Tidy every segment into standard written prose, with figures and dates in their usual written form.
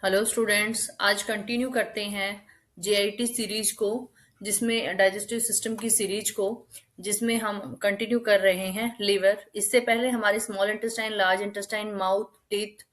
Hello students, आज continue करते हैं जेआईटी सीरीज को, जिसमें डाइजेस्टिव सिस्टम की सीरीज को, जिसमें हम कंटिन्यू कर रहे हैं लीवर। इससे पहले हमारे small intestine, large intestine, mouth, teeth,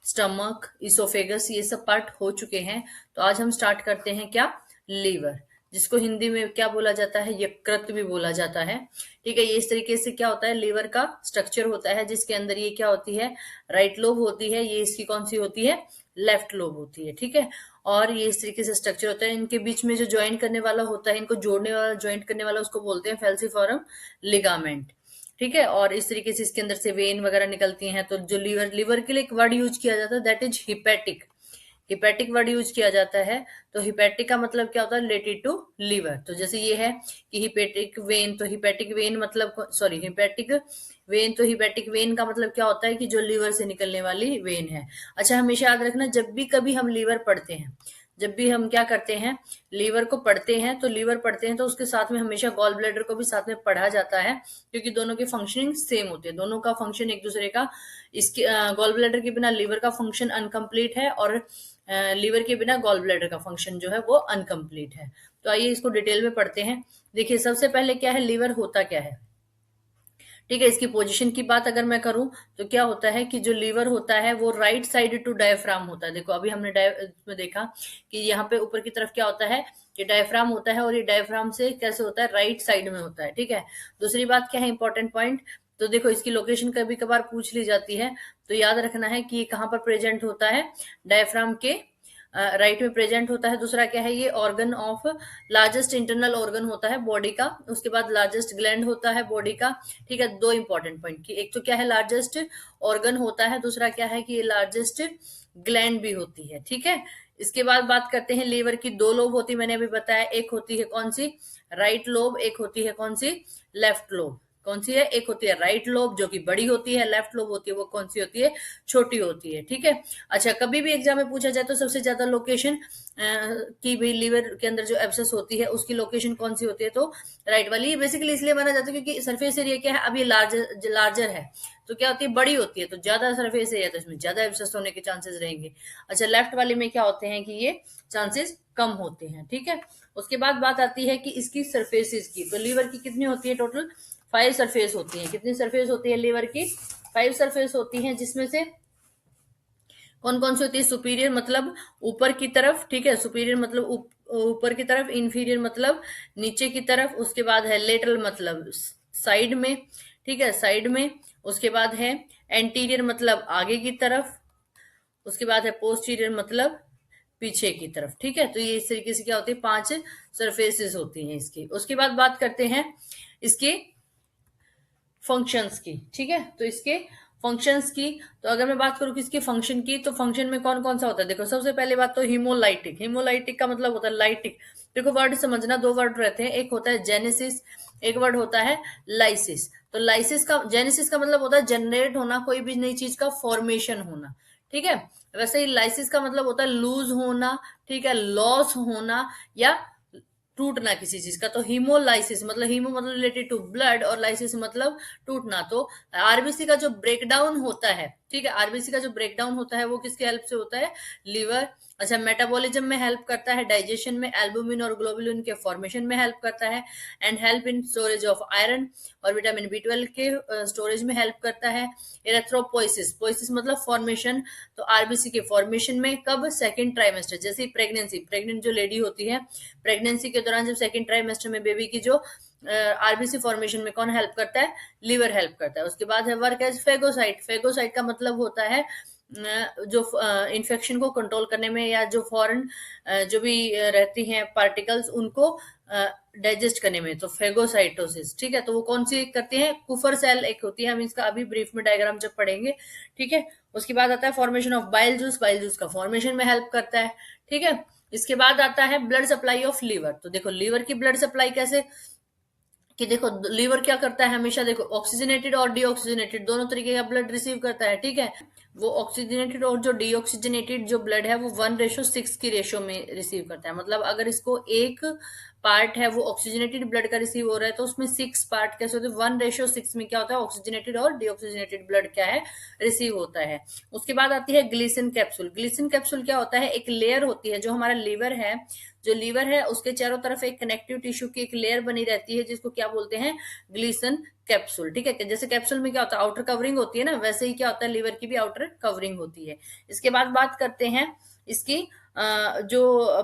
stomach, oesophagus, ये सब पार्ट हो चुके हैं। तो आज हम स्टार्ट करते हैं क्या, लीवर, जिसको हिंदी में क्या बोला जाता है, यकृत भी बोला जाता है। ठीक है, ये इस तरीके से क्या होता है, लीवर का स्ट्रक्चर होता है, जिसके अंदर ये क्या होती है, राइट लोब होती है। ये इसकी कौन सी होती है, लेफ्ट लोब होती है। ठीक है, और ये इस तरीके से स्ट्रक्चर होता है। इनके बीच में जो ज्वाइन करने वाला होता है, इनको जोड़ने वाला, ज्वाइंट करने वाला, उसको बोलते हैं फेल्सिफॉरम लिगामेंट। ठीक है, और इस तरीके से इसके अंदर से वेन वगैरह निकलती हैं। तो जो लीवर, लीवर के लिए एक वर्ड यूज किया जाता है, that is hepatic. Hepatic word use किया जाता है। तो हिपैटिक का मतलब क्या होता है, रिलेटेड टू लीवर। तो जैसे ये है कि हिपैटिक वेन, तो हिपैटिक वेन मतलब, सॉरी, हिपैटिक वेन, तो हिपैटिक वेन का मतलब क्या होता है कि जो लीवर से निकलने वाली वेन है। अच्छा, हमेशा याद रखना, जब भी कभी हम लीवर पढ़ते हैं, जब भी हम क्या करते हैं, लीवर को पढ़ते हैं, तो लीवर पढ़ते हैं तो उसके साथ में हमेशा गॉल ब्लैडर को भी साथ में पढ़ा जाता है, क्योंकि दोनों की फंक्शनिंग सेम होती है, दोनों का फंक्शन एक दूसरे का। इसके गॉल ब्लैडर के बिना लीवर का फंक्शन अनकम्प्लीट है, और लीवर के बिना गॉल ब्लैडर का फंक्शन जो है वो अनकम्प्लीट है। तो आइए इसको डिटेल में पढ़ते हैं। देखिए, सबसे पहले क्या है, लीवर होता क्या है। ठीक है, इसकी पोजीशन की बात अगर मैं करूं, तो क्या होता है कि जो लीवर होता है वो राइट साइड टू डायफ्राम होता है। देखो, अभी हमने में देखा कि यहाँ पे ऊपर की तरफ क्या होता है, कि डायफ्राम होता है, और ये डायफ्राम से कैसे होता है, राइट साइड में होता है। ठीक है, दूसरी बात क्या है, इंपॉर्टेंट पॉइंट, तो देखो इसकी लोकेशन कभी कभार पूछ ली जाती है, तो याद रखना है कि ये कहाँ पर प्रेजेंट होता है, डायफ्राम के राइट में प्रेजेंट होता है। दूसरा क्या है, ये organ of largest internal organ होता है बॉडी का। उसके बाद लार्जेस्ट ग्लैंड होता है बॉडी का। ठीक है, दो इंपॉर्टेंट पॉइंट की, एक तो क्या है, लार्जेस्ट ऑर्गन होता है, दूसरा क्या है कि ये लार्जेस्ट ग्लैंड भी होती है। ठीक है, इसके बाद बात करते हैं, लीवर की दो लोब होती है, मैंने अभी बताया, एक होती है कौन सी, राइट लोब, एक होती है कौन सी, लेफ्ट लोब। कौन सी है, एक होती है राइट लोब जो कि बड़ी होती है, लेफ्ट लोब होती है वो कौन सी होती है, छोटी होती है। ठीक है, अच्छा, कभी भी एग्जाम में पूछा जाए तो सबसे ज्यादा लोकेशन की भी लीवर के अंदर जो एब्सेस होती है उसकी लोकेशन कौन सी होती है, तो राइट वाली। बेसिकली इसलिए माना जाता है क्योंकि सरफेस एरिया क्या है, अब ये लार्जर लार्जर है, तो क्या होती है, बड़ी होती है, तो ज्यादा सरफेस एरिया, तो इसमें ज्यादा एब्सेस होने के चांसेस रहेंगे। अच्छा, लेफ्ट वाले में क्या होते हैं कि ये चांसेस कम होते हैं। ठीक है, उसके बाद बात आती है कि इसकी सरफेसेस की। तो लीवर की कितनी होती है, टोटल 5 सरफेस होती है। कितनी सरफेस होती है लीवर की, 5 सरफेस होती हैं, जिसमें से कौन कौन सी होती है, सुपीरियर मतलब ऊपर की तरफ। ठीक है, सुपीरियर मतलब ऊपर की तरफ, इंफीरियर मतलब नीचे की तरफ, उसके बाद है लेटरल मतलब साइड में। ठीक है, साइड में। उसके बाद है एंटीरियर मतलब आगे की तरफ। उसके बाद है पोस्टीरियर मतलब पीछे की तरफ। ठीक है, तो ये इस तरीके से क्या होती है, 5 सरफेसेस होती हैं इसकी। उसके बाद बात करते हैं इसके फंक्शंस की। ठीक है, तो इसके फंक्शंस की, तो अगर मैं बात करूं किसके फंक्शन की, तो फंक्शन में कौन कौन सा होता है, देखो सबसे पहले बात तो हीमोलाइटिक। हीमोलाइटिक का मतलब होता है लाइटिक। देखो वर्ड समझना, दो वर्ड रहते हैं, एक होता है जेनेसिस, एक वर्ड होता है लाइसिस। तो लाइसिस का, जेनेसिस का मतलब होता है जनरेट होना, कोई भी नई चीज का फॉर्मेशन होना। ठीक है, वैसे ही लाइसिस का मतलब होता है लूज होना, ठीक है, लॉस होना, या टूटना किसी चीज का। तो हीमोलाइसिस मतलब, हीमो मतलब रिलेटेड टू ब्लड, और लाइसिस मतलब टूटना। तो आरबीसी का जो ब्रेकडाउन होता है, ठीक है, आरबीसी का जो ब्रेकडाउन होता है वो किसके हेल्प से होता है, लीवर। अच्छा, मेटाबॉलिज्म में हेल्प करता है, डाइजेशन में, एल्बुमिन और ग्लोबुलिन के फॉर्मेशन में हेल्प करता है, and help in storage of iron और विटामिन बी 12 के स्टोरेज में हेल्प करता है। एरेथ्रोपोइसिस, पोइसिस मतलब फॉर्मेशन, तो आरबीसी के फॉर्मेशन में कब, सेकेंड ट्राइमेस्टर, जैसे प्रेगनेंसी, प्रेग्नेंट जो लेडी होती है, प्रेगनेंसी के दौरान जब सेकेंड ट्राइमेस्टर में बेबी की जो आरबीसी फॉर्मेशन में कौन हेल्प करता है, लीवर हेल्प करता है। उसके बाद है वर्क एज फेगोसाइट। फेगोसाइट का मतलब होता है जो इन्फेक्शन को कंट्रोल करने में, या जो फॉरेन जो भी रहती हैं पार्टिकल्स, उनको डाइजेस्ट करने में, तो फेगोसाइटोसिस। ठीक है, तो वो कौन सी करती है, कुफर सेल एक होती है, हम इसका अभी ब्रीफ में डायग्राम जब पढ़ेंगे। ठीक है, उसके बाद आता है formation of bile juice, bile juice का फॉर्मेशन में हेल्प करता है। ठीक है, इसके बाद आता है ब्लड सप्लाई ऑफ लीवर। तो देखो लीवर की ब्लड सप्लाई कैसे, कि देखो लीवर क्या करता है हमेशा, देखो ऑक्सीजनेटेड और डीऑक्सीजनेटेड दोनों तरीके का ब्लड रिसीव करता है। ठीक है, वो ऑक्सीजनेटेड और जो डीऑक्सीजनेटेड जो ब्लड है वो 1:6 की रेशो में रिसीव करता है। मतलब अगर इसको एक पार्ट है वो ऑक्सीजनेटेड ब्लड का रिसीव हो रहा है, तो उसमें 6 पार्ट कैसे होते हैं, 1:6 में क्या होता है, ऑक्सीजनेटेड और डीऑक्सीजनेटेड ब्लड क्या है, रिसीव होता है। उसके बाद आती है ग्लिसन कैप्सूल। ग्लिसन कैप्सूल क्या होता है, एक लेयर होती है, जो हमारा लीवर है, जो लीवर है उसके चारों तरफ एक कनेक्टिव टिश्यू की एक लेयर बनी रहती है, जिसको क्या बोलते हैं, ग्लिसन कैप्सूल। ठीक है, जैसे कैप्सूल में क्या होता है, आउटर कवरिंग होती है ना, वैसे ही क्या होता है, लीवर की भी आउटर कवरिंग होती है। इसके बाद बात करते हैं इसकी जो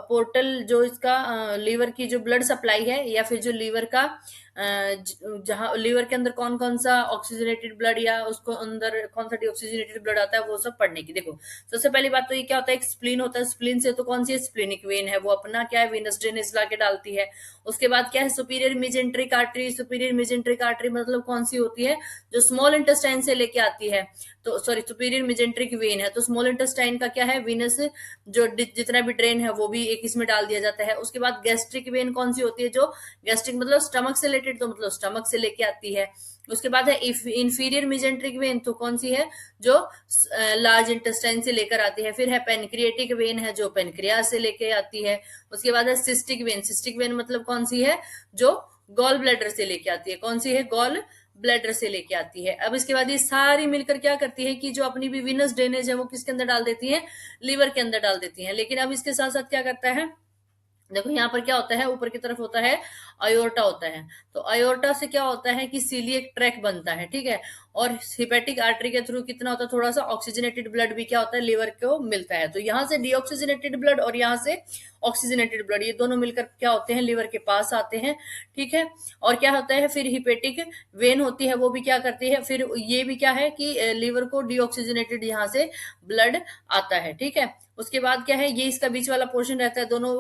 पोर्टल, जो इसका लीवर की जो ब्लड सप्लाई है, या फिर जो लीवर का जहां लीवर के अंदर कौन कौन सा ऑक्सीजनेटेड ब्लड या उसको अंदर कौन सा डीऑक्सीजनेटेड ब्लड आता है, वो सब पढ़ने की। देखो सबसे पहली बात तो ये क्या होता है, एक स्प्लीन होता है। स्प्लीन से तो कौन सी स्प्लीनिक वेन है, वो अपना क्या है, वेनस ड्रेनेज ला के डालती है। उसके बाद क्या है, superior mesenteric artery. Superior mesenteric artery मतलब कौन सी होती है, जो स्मॉल इंटेस्टाइन से लेके आती है, तो सॉरी सुपीरियर मेजेंट्रिक वेन है, तो स्मॉल इंटेस्टाइन का क्या है, वीनस, जो जितना भी ड्रेन है वो भी एक इसमें डाल दिया जाता है। उसके बाद गैस्ट्रिक वेन कौन सी होती है, जो गैस्ट्रिक मतलब स्टमक से रिलेटेड, तो मतलब स्टमक से लेके आती है। उसके बाद है इंफीरियर मेजेंट्रिक वेन, तो कौन सी है, जो लार्ज इंटेस्टाइन से लेकर आती है। फिर है पेनक्रिएटिक वेन है, जो पेनक्रियास से लेके आती है। उसके बाद है सिस्टिक वेन। सिस्टिक वेन मतलब कौन सी है, जो गॉल ब्लैडर से लेके आती है। कौन सी है, गॉल ब्लैडर से लेके आती है। अब इसके बाद ये सारी मिलकर क्या करती है कि जो अपनी भी विनस ड्रेनेज है वो किसके अंदर डाल देती है, लीवर के अंदर डाल देती है। लेकिन अब इसके साथ साथ क्या करता है, देखो यहाँ पर क्या होता है, ऊपर की तरफ होता है अयोर्टा होता है, तो अयोर्टा से क्या होता है कि सीलिएक ट्रैक बनता है। ठीक है, और हिपेटिक आर्टरी के थ्रू कितना होता है, थोड़ा सा ऑक्सीजनेटेड ब्लड भी क्या होता है, लीवर को मिलता है। तो यहाँ से डीऑक्सीजनेटेड ब्लड और यहाँ से ऑक्सीजनेटेड ब्लड, ये दोनों मिलकर क्या होते हैं, लीवर के पास आते हैं। ठीक है, और क्या होता है, फिर हिपेटिक वेन होती है, वो भी क्या करती है, फिर ये भी क्या है कि लीवर को डीऑक्सीजनेटेड यहाँ से ब्लड आता है। ठीक है, उसके बाद क्या है, ये इसका बीच वाला पोर्शन रहता है, दोनों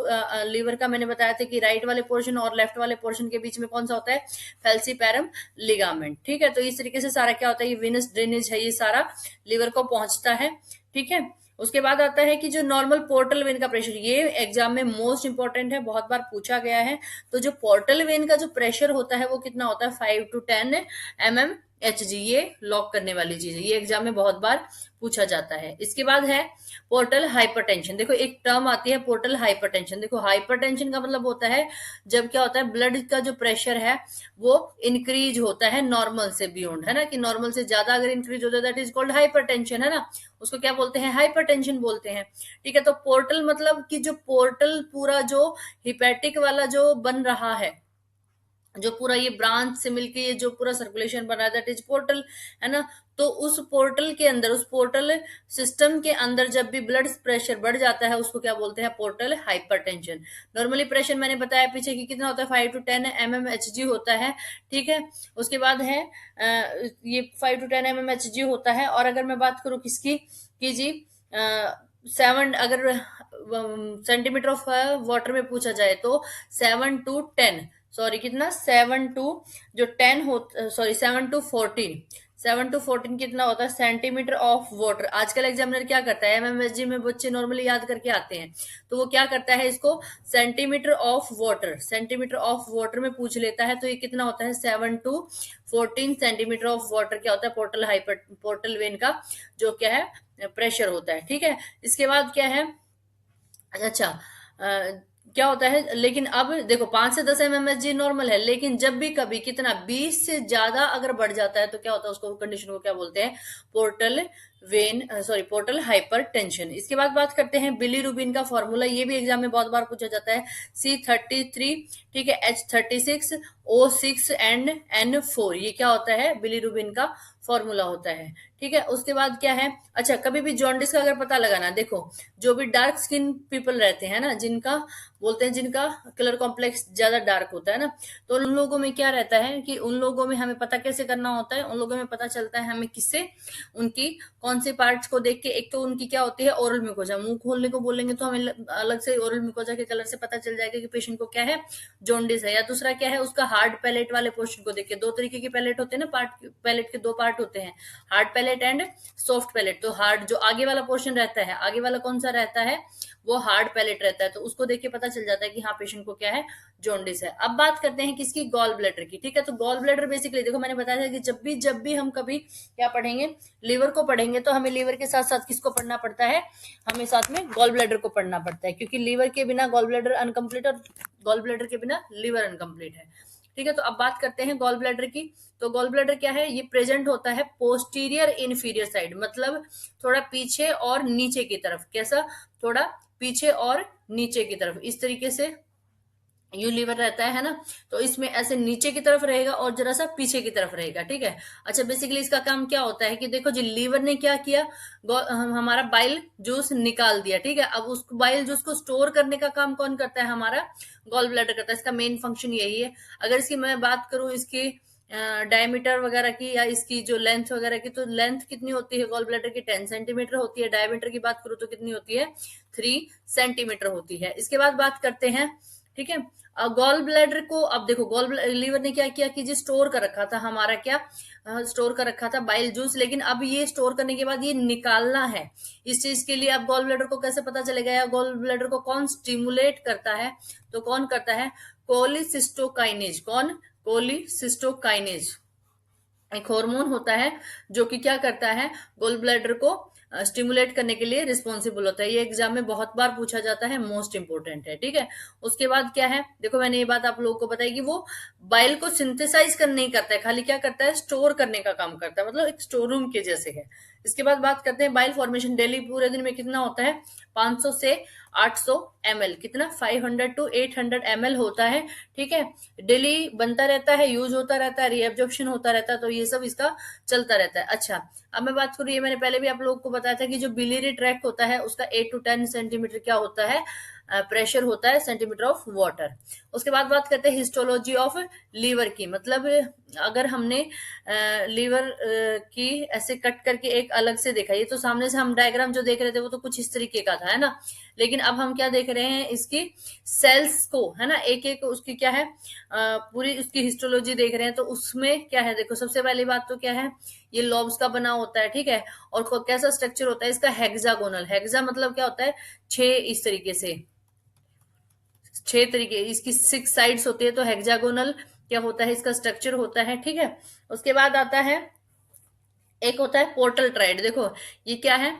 लीवर का मैंने बताया था कि राइट वाले पोर्शन और लेफ्ट वाले पोर्शन के बीच में कौन सा होता है, फेल्सीपैरम लिगामेंट। ठीक है, तो इस तरीके से सारा क्या होता है, ये वेनस ड्रेनेज है, ये सारा लीवर को पहुंचता है। ठीक है, उसके बाद आता है कि जो नॉर्मल पोर्टल वेन का प्रेशर, ये एग्जाम में मोस्ट इंपॉर्टेंट है, बहुत बार पूछा गया है। तो जो पोर्टल वेन का जो प्रेशर होता है वो कितना होता है, 5 to 10 mmHg, ये लॉक करने वाली चीज है, ये एग्जाम में बहुत बार पूछा जाता है। इसके बाद है पोर्टल हाइपरटेंशन। देखो एक टर्म आती है पोर्टल हाइपरटेंशन। देखो हाइपरटेंशन का मतलब होता है जब क्या होता है, ब्लड का जो प्रेशर है वो इंक्रीज होता है नॉर्मल से बियॉन्ड, है ना, कि नॉर्मल से ज्यादा अगर इंक्रीज होता है दैट इज कॉल्ड हाइपरटेंशन, है ना, उसको क्या बोलते हैं, हाइपरटेंशन बोलते हैं। ठीक है, तो पोर्टल मतलब कि जो पोर्टल पूरा जो हिपैटिक वाला जो बन रहा है, जो पूरा ये ब्रांच से मिलके ये जो पूरा सर्कुलेशन बना है दैट इज पोर्टल, है ना। तो उस पोर्टल के अंदर, उस पोर्टल सिस्टम के अंदर जब भी ब्लड प्रेशर बढ़ जाता है उसको क्या बोलते हैं, पोर्टल हाइपरटेंशन। नॉर्मली प्रेशर मैंने बताया पीछे कि कितना होता है, 5 to 10 mmHg होता है। ठीक है, उसके बाद है ये 5 to 10 mmHg होता है। और अगर मैं बात करूं किसकी, कि जी 7, अगर सेंटीमीटर ऑफ वाटर में पूछा जाए तो 7 to 10, सॉरी कितना, 7 to जो 10 हो, सॉरी 7 to 14, 7 to 14 कितना होता है, सेंटीमीटर ऑफ वाटर। आजकल एग्जामिनर क्या करता है, एमएमएसजी में बच्चे नॉर्मली याद करके आते हैं, तो वो क्या करता है, इसको centimetre of water, centimetre of water में पूछ लेता है। तो ये कितना होता है, 7 to 14 सेंटीमीटर ऑफ वाटर क्या होता है, पोर्टल वेन का जो क्या है प्रेशर होता है। ठीक है, इसके बाद क्या है, अच्छा क्या होता है, लेकिन अब देखो 5 से 10 mmHg नॉर्मल है, लेकिन जब भी कभी कितना 20 से ज्यादा अगर बढ़ जाता है तो क्या होता है, उसको कंडीशन को क्या बोलते हैं, portal vein, sorry portal hypertension. इसके बाद बात करते हैं बिलीरुबिन का फॉर्मूला, ये भी एग्जाम में बहुत बार पूछा जाता है, C33, ठीक है, H36, O6 एंड N4, ये क्या होता है, बिलीरुबिन का फॉर्मूला होता है। ठीक है, उसके बाद क्या है, अच्छा कभी भी जॉन्डिस का अगर पता लगाना, देखो जो भी डार्क स्किन पीपल रहते हैं ना, जिनका बोलते हैं, जिनका कलर कॉम्प्लेक्स ज्यादा डार्क होता है ना, तो उन लोगों में क्या रहता है कि उन लोगों में हमें पता कैसे करना होता है, उन लोगों में पता चलता है हमें किससे, उनकी कौन से पार्ट्स को देख के। एक तो उनकी क्या होती है, ओरल म्यूकोजा, मुंह खोलने को बोलेंगे तो हमें अलग से ओरल म्यूकोजा के कलर से पता चल जाएगा कि पेशेंट को क्या है, जॉन्डिस है। या दूसरा क्या है, उसका हार्ड पैलेट वाले पोर्शन को देख के, दो तरीके के पैलेट होते हैं ना, पैलेट के दो पार्ट पार्ट होते हैं, hard palate and soft palate. तो हार्ड जो आगे वाला पोर्शन रहता है, आगे वाला कौन सा रहता है, वो हार्ड पैलेट रहता है। तो उसको देख के पता चल जाता है कि हाँ पेशेंट को क्या है, जॉन्डिस है। अब बात करते हैं किसकी, गॉल ब्लैडर की। ठीक है, तो गॉल ब्लैडर बेसिकली देखो मैंने बताया था कि जब भी हम कभी क्या पढ़ेंगे, लीवर को पढ़ेंगे, तो हमें लीवर के साथ साथ किसको पढ़ना पड़ता है, हमें साथ में गॉल ब्लैडर को पढ़ना पड़ता है, क्योंकि लीवर के बिना गॉल ब्लैडर अनकम्प्लीट और गॉल ब्लैडर के बिना लीवर अनकम्प्लीट है। ठीक है, तो अब बात करते हैं गॉल ब्लैडर की। तो गॉल ब्लैडर क्या है, ये प्रेजेंट होता है पोस्टीरियर इन्फीरियर साइड, मतलब थोड़ा पीछे और नीचे की तरफ। कैसा, थोड़ा पीछे और नीचे की तरफ, इस तरीके से यू लीवर रहता है ना। तो इसमें ऐसे नीचे की तरफ रहेगा और जरा सा पीछे की तरफ रहेगा। ठीक है, अच्छा बेसिकली इसका काम क्या होता है कि देखो जी, लीवर ने क्या किया, हमारा बाइल जूस निकाल दिया। ठीक है, अब उस बाइल जूस को स्टोर करने का काम कौन करता है, हमारा गॉल ब्लैडर करता है। इसका मेन फंक्शन यही है। अगर इसकी मैं बात करूं, इसकी डायमीटर वगैरह की या इसकी जो लेंथ वगैरह की, तो लेंथ कितनी होती है गॉल ब्लैडर की, 10 सेंटीमीटर होती है। डायमीटर की बात करूं तो कितनी होती है, 3 सेंटीमीटर होती है। इसके बाद बात करते हैं, ठीक है, गॉल ब्लैडर को। अब देखो गॉल लीवर ने क्या किया कि जी स्टोर कर रखा था हमारा, क्या स्टोर कर रखा था, बाइल जूस। लेकिन अब ये स्टोर करने के बाद ये निकालना है। इस चीज के लिए अब गॉल ब्लैडर को कैसे पता चलेगा, या गॉल ब्लैडर को कौन स्टिमुलेट करता है, तो कौन करता है, कोलिसिस्टोकाइनेज। कौन, कोलिसिस्टोकाइनेज एक हार्मोन होता है जो कि क्या करता है, गॉल ब्लैडर को स्टिमुलेट करने के लिए रिस्पॉन्सिबल होता है। ये एग्जाम में बहुत बार पूछा जाता है, मोस्ट इंपोर्टेंट है। ठीक है, उसके बाद क्या है, देखो मैंने ये बात आप लोगों को बताई कि वो बाइल को सिंथेसाइज कर नहीं करता है, खाली क्या करता है, स्टोर करने का काम करता है, मतलब एक स्टोर रूम के जैसे है। इसके बाद बात करते हैं बाइल फॉर्मेशन। डेली पूरे दिन में कितना होता है, 500 से 800 ml, कितना 500 to 800 ml होता है। ठीक है, डेली बनता रहता है, यूज होता रहता है, रीएब्जॉर्प्शन होता रहता है, तो ये सब इसका चलता रहता है। अच्छा, अब मैं बात करूँ, ये मैंने पहले भी आप लोगों को बताया था कि जो बिलियरी ट्रैक्ट होता है उसका 8 to 10 सेंटीमीटर क्या होता है, प्रेशर होता है, सेंटीमीटर ऑफ वाटर। उसके बाद बात करते हैं हिस्टोलॉजी ऑफ लीवर की। मतलब अगर हमने लीवर की ऐसे कट करके एक अलग से देखा, ये तो सामने से हम डायग्राम जो देख रहे थे वो तो कुछ इस तरीके का था, है ना। लेकिन अब हम क्या देख रहे हैं, इसकी सेल्स को, है ना, एक एक उसकी क्या है, पूरी उसकी हिस्टोलॉजी देख रहे हैं। तो उसमें क्या है, देखो सबसे पहली बात तो क्या है, ये लॉब्स का बना होता है। ठीक है, और कैसा स्ट्रक्चर होता है इसका, हेक्सागोनल। हेक्सा मतलब क्या होता है, 6 इस तरीके से, 6 तरीके, इसकी 6 साइड्स होती है, तो हेक्सागोनल क्या होता है, इसका स्ट्रक्चर होता है। ठीक है, उसके बाद आता है, एक होता है पोर्टल ट्राइड। देखो ये क्या है,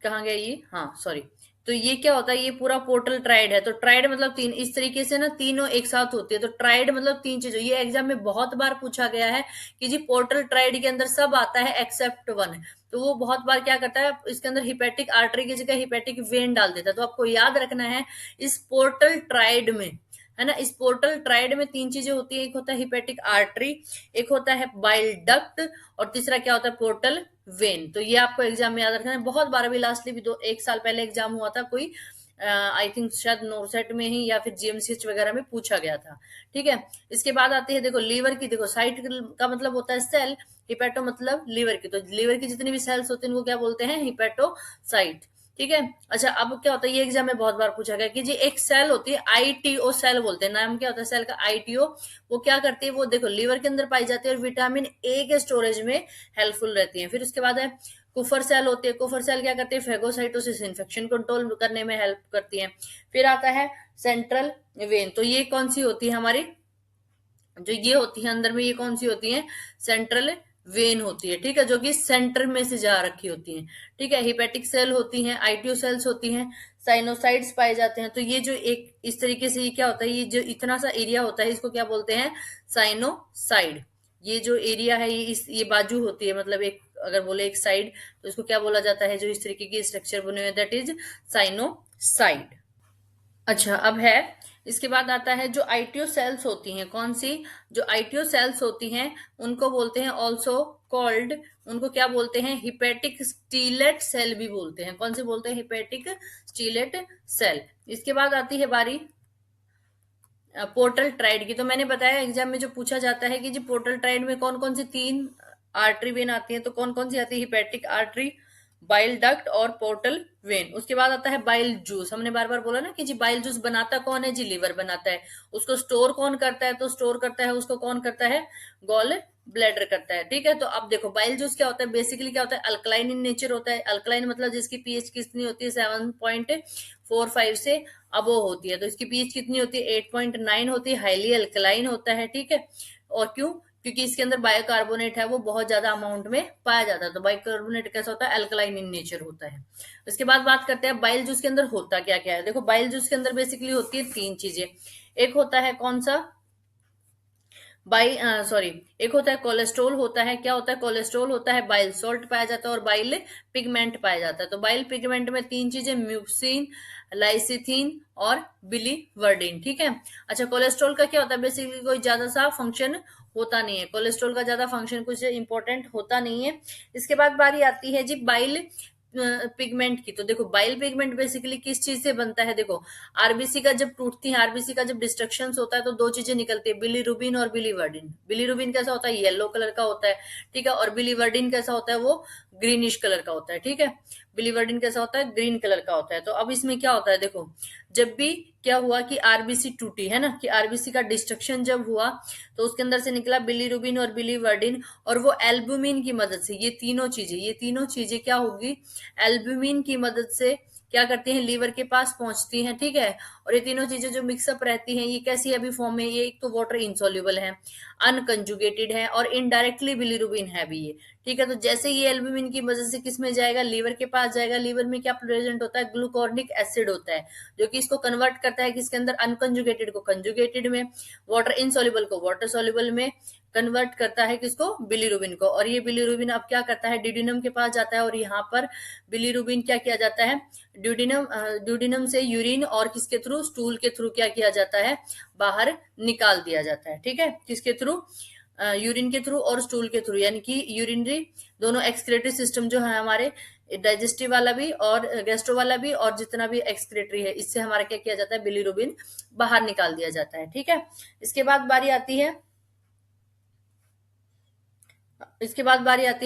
कहाँ गया ये, हाँ सॉरी। तो ये क्या होता है, ये पूरा पोर्टल ट्राइड है। तो ट्राइड मतलब 3, इस तरीके से ना तीनों एक साथ होती है। तो ट्राइड मतलब 3 चीजें। ये एग्जाम में बहुत बार पूछा गया है कि जी पोर्टल ट्राइड के अंदर सब आता है एक्सेप्ट 1। तो वो बहुत बार क्या करता है, इसके अंदर हिपेटिक आर्टरी की जगह हिपेटिक वेन डाल देता है। तो आपको याद रखना है, इस पोर्टल ट्राइड में, है ना, इस पोर्टल ट्राइड में 3 चीजें होती है। एक होता है हिपेटिक आर्टरी, एक होता है बाइल डक्ट, और तीसरा क्या होता है, पोर्टल वेन। तो ये आपको एग्जाम में याद रखना है। बहुत बार अभी लास्टली भी 1 साल पहले एग्जाम हुआ था, कोई आई थिंक शायद नोरसेट में ही या फिर जीएमसीएच वगैरह में पूछा गया था। ठीक है, इसके बाद आती है देखो लीवर की। देखो साइट का मतलब होता है सेल, हिपेटो मतलब लीवर की। तो लीवर की जितनी भी सेल्स होती हैं उनको क्या बोलते हैं, हिपेटोसाइट। ठीक है, अच्छा अब क्या होता है, ये एग्जाम में बहुत बार पूछा गया कि जी एक सेल होती है, आईटीओ सेल बोलते हैं। नाम क्या होता है सेल का, आईटीओ। वो क्या करती है, वो देखो लीवर के अंदर पाई जाती है और विटामिन ए के स्टोरेज में हेल्पफुल रहती है। फिर उसके बाद है कुफर सेल होती है। कुफर सेल क्या करती है, फेगोसाइटोसिस, इन्फेक्शन कंट्रोल करने में हेल्प करती है। फिर आता है सेंट्रल वेन। तो ये कौन सी होती है हमारी, जो ये होती है अंदर में, ये कौन सी होती है, सेंट्रल वेन होती है। ठीक है, जो कि सेंटर में से जा रखी होती है। ठीक है, हिपेटिक सेल होती हैं, आईटीओ सेल्स होती हैं, साइनोसाइड्स पाए जाते हैं। तो ये जो एक इस तरीके से ये क्या होता है, ये जो इतना सा एरिया होता है इसको क्या बोलते हैं, साइनोसाइड। ये जो एरिया है, ये बाजू होती है, मतलब एक अगर बोले एक साइड, तो इसको क्या बोला जाता है, जो इस तरीके की स्ट्रक्चर बने हुए, दैट इज साइनोसाइड। अच्छा अब है, इसके बाद आता है जो आईटीओ सेल्स होती हैं, कौन सी, जो आईटीओ सेल्स होती हैं उनको बोलते हैं ऑल्सो कॉल्ड, उनको क्या बोलते हैं, हिपेटिक स्टीलेट सेल भी बोलते हैं। कौन से बोलते हैं, हिपेटिक स्टीलेट सेल। इसके बाद आती है बारी पोर्टल ट्राइड की। तो मैंने बताया एग्जाम में जो पूछा जाता है कि जी पोर्टल ट्राइड में कौन कौन सी 3 आर्टरी वेन आती है, तो कौन कौन सी आती है, हिपेटिक आर्टरी, बाइल डक्ट और पोर्टल वेन। उसके बाद आता है बाइल जूस। हमने बार बार बोला ना कि जी बाइल जूस बनाता कौन है, जी लीवर बनाता है। उसको स्टोर कौन करता है, तो स्टोर करता है उसको कौन करता है, गॉल ब्लैडर करता है। ठीक है, तो अब देखो बाइल जूस क्या होता है, बेसिकली क्या होता है, अल्कलाइन इन नेचर होता है। अल्कलाइन मतलब जिसकी पीएच कितनी होती है, 7.45 से अबो होती है। तो इसकी पीएच कितनी होती है, 8.9 होती है, हाईली अल्कलाइन होता है। ठीक है, और क्यों, क्योंकि इसके अंदर बायोकार्बोनेट है वो बहुत ज्यादा अमाउंट में पाया जाता है। तो बायोकार्बोनेट कैसा होता है, अल्कलाइन इन नेचर होता है। उसके बाद बात करते हैं बाइल जूस के अंदर होता क्या क्या है। देखो बाइल जूस के अंदर बेसिकली होती है तीन चीजें। एक होता है कौन सा, सॉरी, एक होता है कोलेस्ट्रॉल होता है। क्या होता है, कोलेस्ट्रॉल होता है, बाइल सॉल्ट पाया जाता है और बाइल पिगमेंट पाया जाता है। तो बाइल पिगमेंट में तीन चीजें, म्यूसिन, लाइसिथीन और बिलीवर्डिन। ठीक है, अच्छा कोलेस्ट्रॉल का क्या होता है, बेसिकली कोई ज्यादा सा फंक्शन होता नहीं है। कोलेस्ट्रॉल का ज्यादा फंक्शन कुछ इंपॉर्टेंट होता नहीं है। इसके बाद बारी आती है जी बाइल पिगमेंट की। तो देखो बाइल पिगमेंट बेसिकली किस चीज से बनता है, देखो आरबीसी का जब टूटती है, आरबीसी का जब डिस्ट्रक्शन होता है तो दो चीजें निकलती है, बिलीरुबिन और बिलीवर्डिन। बिलीरुबिन कैसा होता है, येलो कलर का होता है। ठीक है, और बिलीवर्डिन कैसा होता है, वो ग्रीनिश कलर का होता है। ठीक है, बिलीवर्डिन कैसा होता है, ग्रीन कलर का होता है। तो अब इसमें क्या होता है, देखो जब भी क्या हुआ कि आरबीसी टूटी है ना, कि आरबीसी का डिस्ट्रक्शन जब हुआ तो उसके अंदर से निकला बिलीरुबिन और बिलीवर्डिन, और वो एल्बुमिन की मदद से ये तीनों चीजें क्या होगी, एल्बुमिन की मदद से क्या करती हैं, लीवर के पास पहुंचती हैं। ठीक है, और ये तीनों चीजें जो मिक्सअप रहती हैं ये कैसी अभी फॉर्म में, ये एक तो वाटर इंसॉल्युबल है, अनकंजुगेटेड है और इनडायरेक्टली बिलीरुबिन है भी ये। ठीक है, तो जैसे ये एल्बुमिन की वजह से किस में जाएगा, लीवर के पास जाएगा। लीवर में क्या प्रेजेंट होता है, ग्लूकोनिक एसिड होता है, जो कि इसको कन्वर्ट करता है किसके अंदर, अनकंजुगेटेड को कंजुगेटेड में, वाटर इनसॉल्युबल को वाटर सॉल्युबल में कन्वर्ट करता है, किसको, बिलीरुबिन को। और ये बिलीरुबिन अब क्या करता है, ड्यूडिनम के पास जाता है और यहाँ पर बिलीरुबिन क्या किया जाता है, ड्यूडिनम से यूरिन और किसके थ्रू, स्टूल के थ्रू क्या किया जाता है, बाहर निकाल दिया जाता है। ठीक है, किसके थ्रू, यूरिन के थ्रू और स्टूल के थ्रू, यानी कि यूरिनरी दोनों एक्सक्रेटरी सिस्टम जो है हमारे, डाइजेस्टिव वाला भी और गैस्ट्रो वाला भी और जितना भी एक्सक्रेटरी है, इससे हमारा क्या किया जाता है, बिलीरुबिन बाहर निकाल दिया जाता है। ठीक है, इसके बाद बारी आती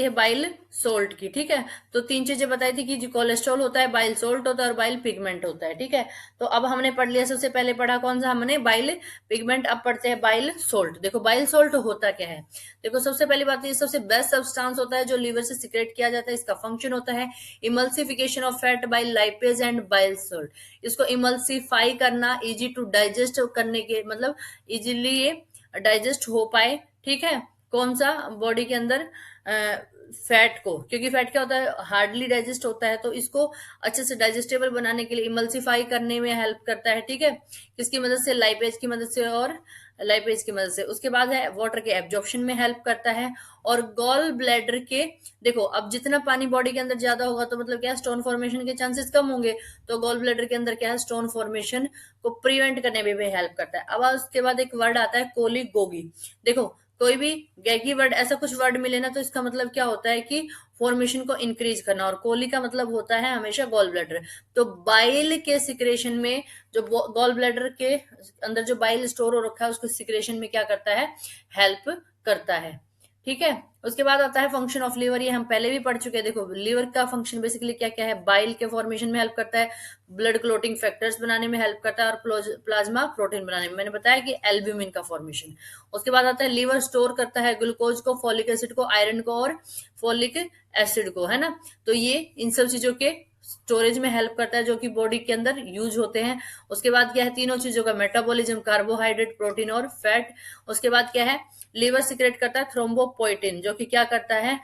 है, बाइल सोल्ट की। ठीक है, तो तीन चीजें बताई थी कि जो कोलेस्ट्रॉल होता है, बाइल सोल्ट होता है और बाइल पिगमेंट होता है। ठीक है, तो अब हमने पढ़ लिया, सबसे पहले पढ़ा कौन सा हमने, बाइल पिगमेंट। अब पढ़ते हैं बाइल सोल्ट। देखो बाइल सोल्ट होता क्या है, देखो सबसे पहली बात, ये सबसे बेस्ट सब्सटेंस होता है जो लीवर से सिक्रेट किया जाता है। इसका फंक्शन होता है emulsification of fat by lipase and bile salt. इसको इमल्सिफाई करना, इजी टू डाइजेस्ट करने के, मतलब इजीली ये डाइजेस्ट हो पाए। ठीक है, कौन सा, बॉडी के अंदर फैट को, क्योंकि फैट क्या होता है, हार्डली डाइजेस्ट होता है, तो इसको अच्छे से डाइजेस्टेबल बनाने के लिए इमल्सिफाई करने में हेल्प करता है। ठीक है, किसकी मदद से, लाइपेज की मदद से और लाइपेज की मदद से। उसके बाद है वाटर के एब्जॉर्प्शन में हेल्प करता है और गॉल ब्लैडर के, देखो अब जितना पानी बॉडी के अंदर ज्यादा होगा तो मतलब क्या, स्टोन फॉर्मेशन के चांसेस कम होंगे। तो गॉल ब्लैडर के अंदर क्या है, स्टोन फॉर्मेशन को प्रिवेंट करने में भी हेल्प करता है। अब उसके बाद एक वर्ड आता है कोलिगोगी। देखो कोई भी गैगी वर्ड, ऐसा कुछ वर्ड मिले ना, तो इसका मतलब क्या होता है कि फॉर्मेशन को इंक्रीज करना, और कोली का मतलब होता है हमेशा गॉल ब्लैडर। तो बाइल के सिक्रेशन में, जो गॉल ब्लैडर के अंदर जो बाइल स्टोर हो रखा है उसको सिक्रेशन में क्या करता है, हेल्प करता है। ठीक है, उसके बाद आता है फंक्शन ऑफ लीवर। ये हम पहले भी पढ़ चुके हैं। देखो लीवर का फंक्शन बेसिकली क्या क्या है, बाइल के फॉर्मेशन में हेल्प करता है, ब्लड क्लोटिंग फैक्टर्स बनाने में हेल्प करता है और प्लाज्मा प्रोटीन बनाने में, मैंने बताया कि एल्ब्यूमिन का फॉर्मेशन। उसके बाद आता है लीवर स्टोर करता है ग्लूकोज को, फॉलिक एसिड को, आयरन को और फोलिक एसिड को, है ना। तो ये इन सब चीजों के स्टोरेज में हेल्प करता है जो कि बॉडी के अंदर यूज होते हैं। उसके बाद क्या है, तीनों चीजों का मेटाबॉलिज्म, कार्बोहाइड्रेट, प्रोटीन और फैट। उसके बाद क्या है, लीवर सिक्रेट करता है थ्रोम्बोपोइटिन, जो कि क्या करता है,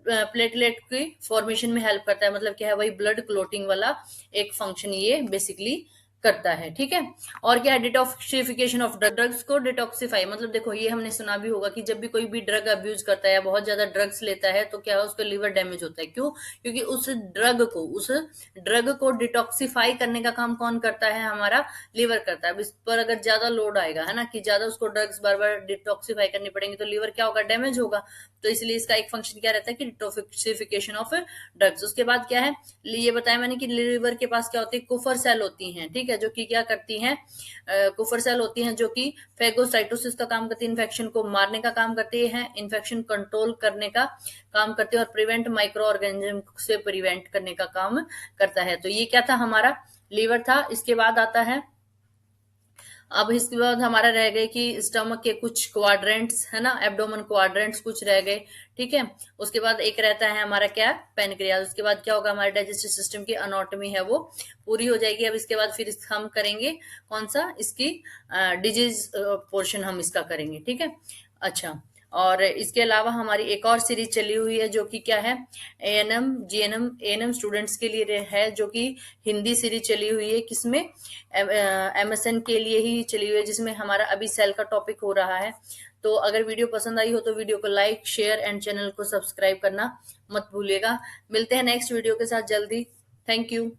प्लेटलेट की फॉर्मेशन में हेल्प करता है। मतलब क्या है, वही ब्लड क्लोटिंग वाला एक फंक्शन ये बेसिकली करता है। ठीक है, और क्या है, डिटॉक्सिफिकेशन ऑफ ड्रग्स को डिटॉक्सिफाई, मतलब देखो ये हमने सुना भी होगा कि जब भी कोई भी ड्रग अब्यूज करता है या बहुत ज्यादा ड्रग्स लेता है तो क्या है, उसका लिवर डैमेज होता है। क्यों, क्योंकि उस ड्रग को डिटॉक्सिफाई करने का काम कौन करता है, हमारा लिवर करता है। अब इस पर अगर ज्यादा लोड आएगा, है ना, कि ज्यादा उसको ड्रग्स बार बार डिटॉक्सिफाई करनी पड़ेंगी, तो लिवर क्या होगा, डैमेज होगा। तो इसलिए इसका एक फंक्शन क्या रहता है कि डिटॉक्सिफिकेशन ऑफ ड्रग्स। उसके बाद क्या है, ये बताया मैंने कि लिवर के पास क्या होती है, कुफर सेल होती हैं। ठीक है, है जो कि क्या करती हैं, कुफर सेल होती हैं जो कि फेगोसाइटोसिस का काम करती है, इन्फेक्शन को मारने का काम करती है, इन्फेक्शन कंट्रोल करने का काम करती है और प्रिवेंट माइक्रो ऑर्गेनिज्म से प्रिवेंट करने का काम करता है। तो ये क्या था, हमारा लीवर था। इसके बाद आता है, अब इसके बाद हमारा रह गए कि स्टमक के कुछ क्वाड्रेंट्स है ना, एब्डोमेन क्वाड्रेंट्स कुछ रह गए, ठीक है। उसके बाद एक रहता है हमारा क्या, पेनक्रियाज। उसके बाद क्या होगा, हमारे डाइजेस्टिव सिस्टम की अनोटमी है वो पूरी हो जाएगी। अब इसके बाद फिर हम करेंगे कौन सा, इसकी डिजीज पोर्शन हम इसका करेंगे, ठीक है। अच्छा, और इसके अलावा हमारी एक और सीरीज चली हुई है जो कि क्या है, एएनएम जीएनएम एएनएम स्टूडेंट्स के लिए है, जो कि हिंदी सीरीज चली हुई है, किसमें, एमएसएन के लिए ही चली हुई है, जिसमें हमारा अभी सेल का टॉपिक हो रहा है। तो अगर वीडियो पसंद आई हो तो वीडियो को लाइक, शेयर एंड चैनल को सब्सक्राइब करना मत भूलिएगा। मिलते हैं नेक्स्ट वीडियो के साथ जल्दी। Thank you.